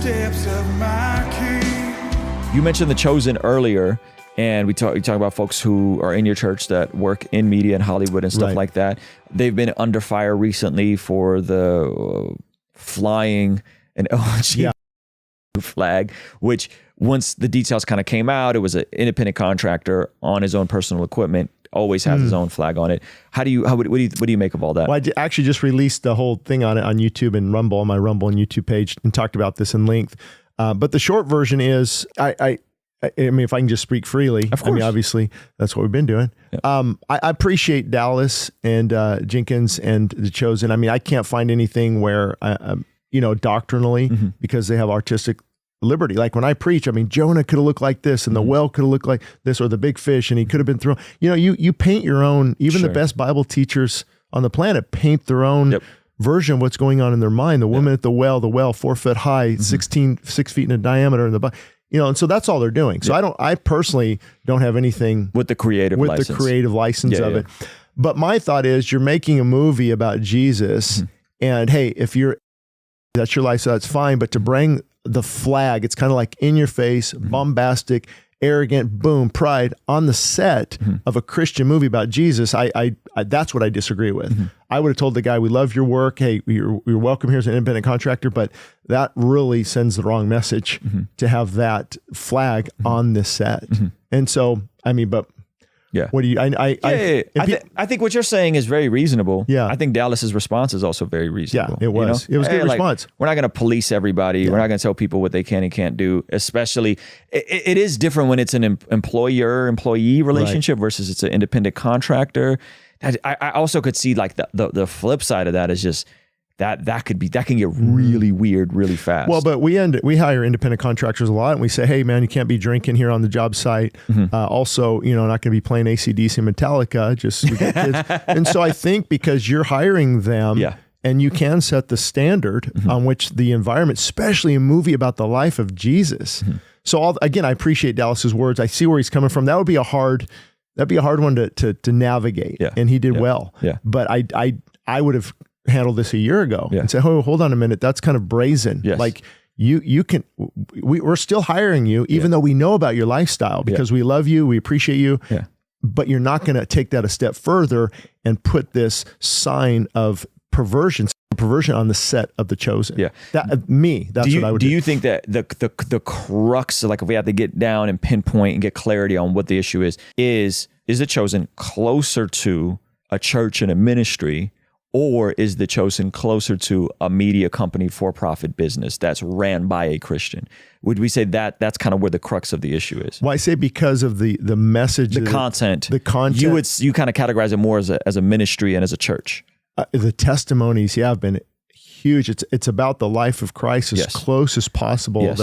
footsteps of my King. You mentioned The Chosen earlier, and you talk about folks who are in your church that work in media and Hollywood and stuff like that. They've been under fire recently for the flying an LGBT flag, which once the details kind of came out, it was an independent contractor on his own personal equipment, always has his own flag on it. What do you make of all that? Well, I actually just released the whole thing on it on YouTube and Rumble, on my Rumble and YouTube page, and talked about this in length. But the short version is, I mean, if I can just speak freely, of course. I mean, obviously that's what we've been doing. Yep. I appreciate Dallas and Jenkins and The Chosen. I mean, I can't find anything where, doctrinally, because they have artistic liberty. Like when I preach, I mean, Jonah could have looked like this, and the well could have looked like this, or the big fish, and he could have been thrown. You paint your own. Even the best Bible teachers on the planet paint their own version of what's going on in their mind. The woman at the well 4 foot high, 6 feet in diameter in the and so that's all they're doing. So I personally don't have anything with the creative license of it. But my thought is, you're making a movie about Jesus, and hey, if that's your life, so that's fine. But to bring the flag, it's kind of like in your face, bombastic, arrogant, boom, pride on the set of a Christian movie about Jesus. I that's what I disagree with. I would have told the guy, we love your work. Hey, you're welcome here as an independent contractor, but that really sends the wrong message to have that flag on this set. And so, I mean, but what do you, I think what you're saying is very reasonable. Yeah. I think Dallas's response is also very reasonable. Yeah, it was. It was a good response. We're not going to police everybody. We're not going to tell people what they can and can't do, especially it is different when it's an employer-employee relationship versus it's an independent contractor. I also could see like the flip side of that is just that can get really weird really fast. Well, but we hire independent contractors a lot, and we say, hey man, you can't be drinking here on the job site. Also, not going to be playing AC/DC and Metallica, just we got kids. And so I think because you're hiring them, and you can set the standard on which the environment, especially a movie about the life of Jesus. So again, I appreciate Dallas's words. I see where he's coming from. That'd be a hard one to navigate. And he did well. But I would have handled this a year ago and say, oh, hold on a minute. That's kind of brazen. Like we're still hiring you, even though we know about your lifestyle, because we love you. We appreciate you. But you're not going to take that a step further and put this sign of perversion on the set of The Chosen. That's what I would do. Do you think that the crux, like if we have to get down and pinpoint and get clarity on what the issue is The Chosen closer to a church and a ministry, or is The Chosen closer to a media company, for-profit business that's ran by a Christian? Would we say that's kind of where the crux of the issue is? Well, I say because of the message, the content. You kind of categorize it more as a ministry and as a church. The testimonies, have been huge. It's about the life of Christ as close as possible.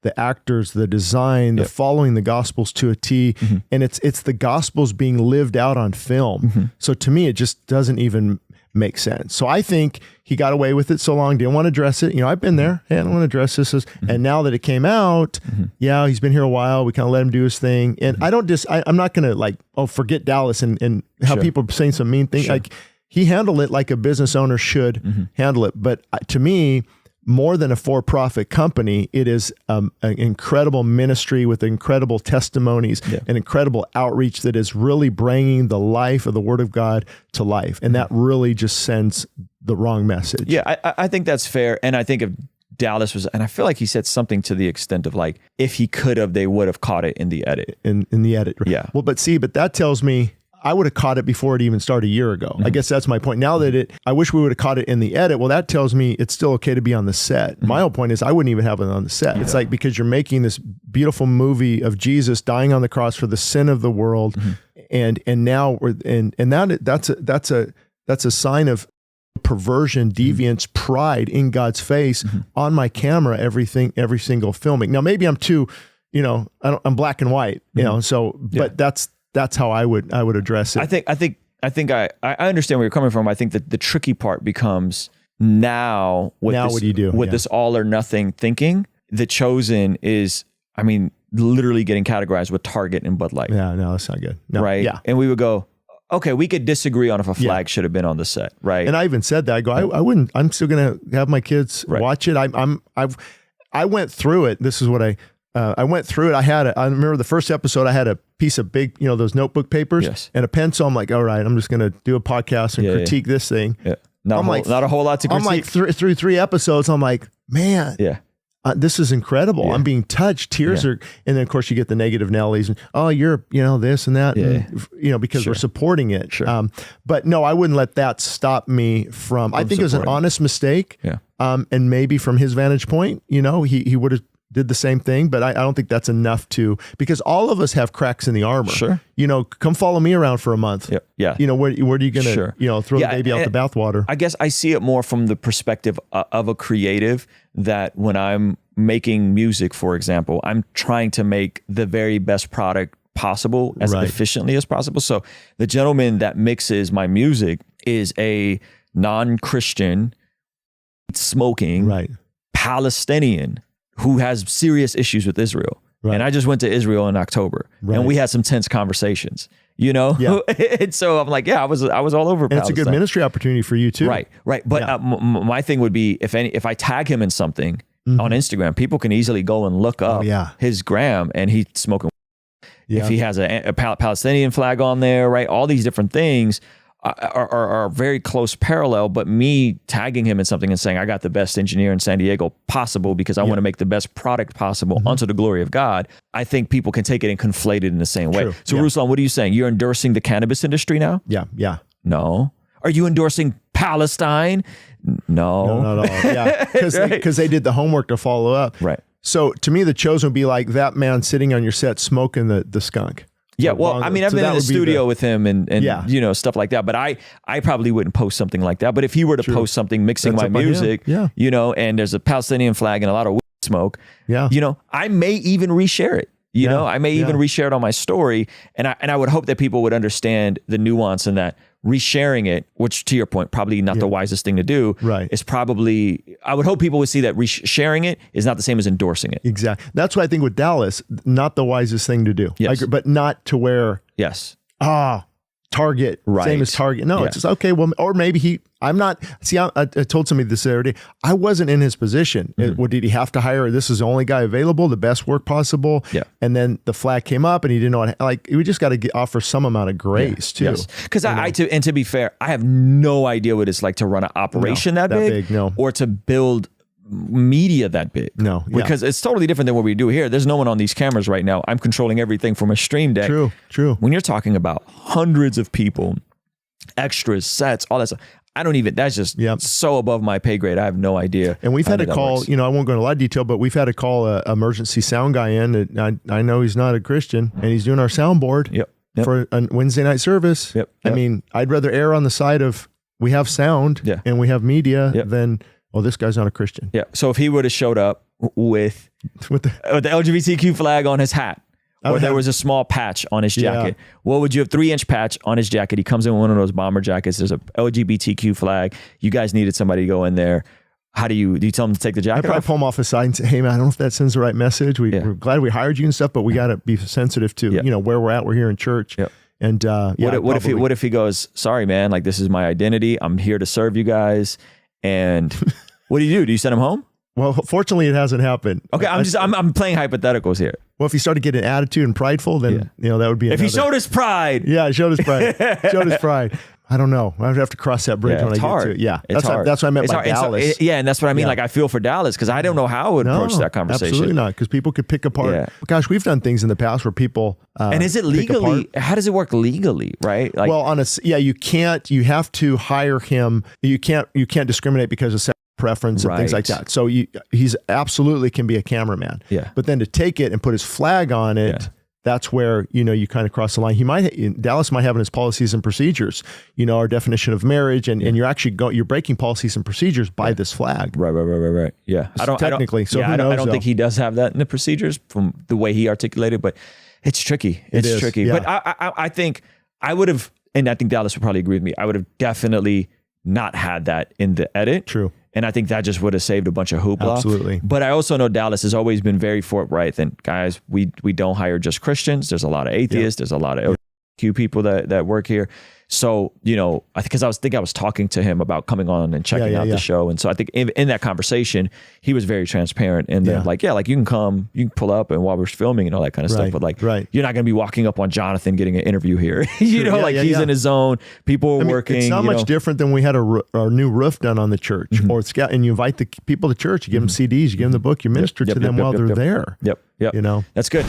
The actors, the design, the following the Gospels to a T, and it's the Gospels being lived out on film. So to me, it just doesn't even make sense. So I think he got away with it so long, didn't want to address it. I've been there. Hey, I don't want to address this. And now that it came out, he's been here a while. We kind of let him do his thing. And I'm not going to forget Dallas and how people are saying some mean things. Like he handled it like a business owner should handle it. But to me, more than a for-profit company, it is an incredible ministry with incredible testimonies and incredible outreach that is really bringing the life of the Word of God to life. And that really just sends the wrong message. Yeah, I think that's fair. And I think if Dallas was, and I feel like he said something to the extent of like, if he could have, they would have caught it in the edit. In the edit. Yeah. Well, but that tells me I would have caught it before it even started a year ago. I guess that's my point. Now that I wish we would have caught it in the edit. Well, that tells me it's still okay to be on the set. My whole point is I wouldn't even have it on the set. It's like, because you're making this beautiful movie of Jesus dying on the cross for the sin of the world. And now that's a sign of perversion, deviance, pride in God's face on my camera, every single filming. Now, maybe I'm too, I'm black and white, but that's how I would address it. I think I understand where you're coming from. I think that the tricky part becomes now what do you do with this all or nothing thinking? The Chosen is, literally getting categorized with Target and Bud Light. Yeah, no, that's not good. No, right? Yeah. And we would go, okay, we could disagree on if a flag should have been on the set, right? And I even said that. I go, I wouldn't. I'm still going to have my kids watch it. I went through it. This is what I went through it. I remember the first episode, I had a piece of big, those notebook papers and a pencil. I'm like, all right, I'm just going to do a podcast and critique this thing. Yeah. Not a whole lot to critique. I'm like through 3 episodes. I'm like, man, this is incredible. Yeah. I'm being touched. Tears are, and then of course you get the negative Nellies and, oh, you're, this and that, and, because we're supporting it. Sure. But no, I wouldn't let that stop me from I think it was an honest mistake. Yeah. And maybe from his vantage point, he would have did the same thing, but I don't think that's enough because all of us have cracks in the armor. Sure. Come follow me around for a month. Yeah. Where are you going to, throw the baby out the bathwater? I guess I see it more from the perspective of a creative, that when I'm making music, for example, I'm trying to make the very best product possible as efficiently as possible. So the gentleman that mixes my music is a non-Christian, smoking Palestinian who has serious issues with Israel. Right. And I just went to Israel in October and we had some tense conversations, Yeah. And so I'm like, I was all over Palestine. It's a good ministry opportunity for you too. Right. But my thing would be if I tag him in something on Instagram, people can easily go and look up his gram and he's smoking. Yeah. If he has a Palestinian flag on there, right? All these different things are very close parallel, but me tagging him in something and saying, I got the best engineer in San Diego possible because I want to make the best product possible unto the glory of God. I think people can take it and conflate it in the same way. So Ruslan, what are you saying? You're endorsing the cannabis industry now? Yeah. No. Are you endorsing Palestine? No. No, not at all. Yeah. Because they did the homework to follow up. Right. So to me, the chosen would be like that man sitting on your set smoking the skunk. Yeah, well, I mean, I've been in the studio with him and stuff like that, but I probably wouldn't post something like that. But if he were to post something mixing my music, and there's a Palestinian flag and a lot of weed smoke, I may even reshare it. I may even reshare it on my story, and I would hope that people would understand the nuance in that resharing it, which to your point, probably not the wisest thing to do. Right. Is probably, I would hope people would see that sharing it is not the same as endorsing it. Exactly. That's what I think with Dallas, not the wisest thing to do. Yes. But not to where. Yes. Target, same as Target. No, it's just, okay, well, or maybe I told somebody this the other day, I wasn't in his position. Did he have to hire, this is the only guy available, the best work possible? Yeah. And then the flag came up and he didn't know we just got to offer some amount of grace too. Yes. Because to be fair, I have no idea what it's like to run an operation that big or to build media that big. No. Because it's totally different than what we do here. There's no one on these cameras right now. I'm controlling everything from a stream deck. True. When you're talking about hundreds of people, extras, sets, all that stuff, that's just so above my pay grade. I have no idea. And we've had to call, I won't go into a lot of detail, but we've had to call an emergency sound guy in. I know he's not a Christian and he's doing our soundboard for a Wednesday night service. I mean, I'd rather err on the side of we have sound and we have media than, this guy's not a Christian. Yeah. So if he would have showed up with the LGBTQ flag on his hat, or there was a small patch on his jacket, what would you have? 3-inch patch on his jacket. He comes in with one of those bomber jackets. There's a LGBTQ flag. You guys needed somebody to go in there. How do you tell him to take the jacket off? I probably pull him off his side and say, hey man, I don't know if that sends the right message. We're glad we hired you and stuff, but we got to be sensitive to, where we're at. We're here in church. Yep. And what if he goes, sorry man, like this is my identity. I'm here to serve you guys. And what do? Do you send him home? Well, fortunately, it hasn't happened. Okay, I'm playing hypotheticals here. Well, if he started getting attitude and prideful, then that would be. If he showed his pride, showed his pride. I don't know. I would have to cross that bridge when I get to it. Yeah, it's hard. That's what I meant by Dallas. And that's what I mean. Like I feel for Dallas because I don't know how I would approach that conversation. Absolutely not, because people could pick apart. Yeah. Gosh, we've done things in the past where people. And is it legally? How does it work legally? Right? Like, well, you can't. You have to hire him. You can't discriminate because of preference and things like that. So he's absolutely can be a cameraman. Yeah. But then to take it and put his flag on it, that's where, you kind of cross the line. Dallas might have in his policies and procedures, our definition of marriage and you're actually you're breaking policies and procedures by this flag. Right. Yeah. I don't think he does have that in the procedures from the way he articulated, but it's tricky. It's tricky. Yeah. But I think I would have, and I think Dallas would probably agree with me. I would have definitely not had that in the edit. True. And I think that just would have saved a bunch of hoopla. Absolutely. But I also know Dallas has always been very forthright. And guys, we don't hire just Christians. There's a lot of atheists. There's a lot of few people that work here. So, I think I was talking to him about coming on and checking out the show. And so I think in that conversation, he was very transparent and then like you can come, you can pull up and while we're filming and all that kind of stuff. But you're not going to be walking up on Jonathan getting an interview here. He's in his zone. People are working. It's not much different than we had our new roof done on the church and you invite the people to church, you give them CDs, you give them the book, you minister to them while they're there. Yep. That's good.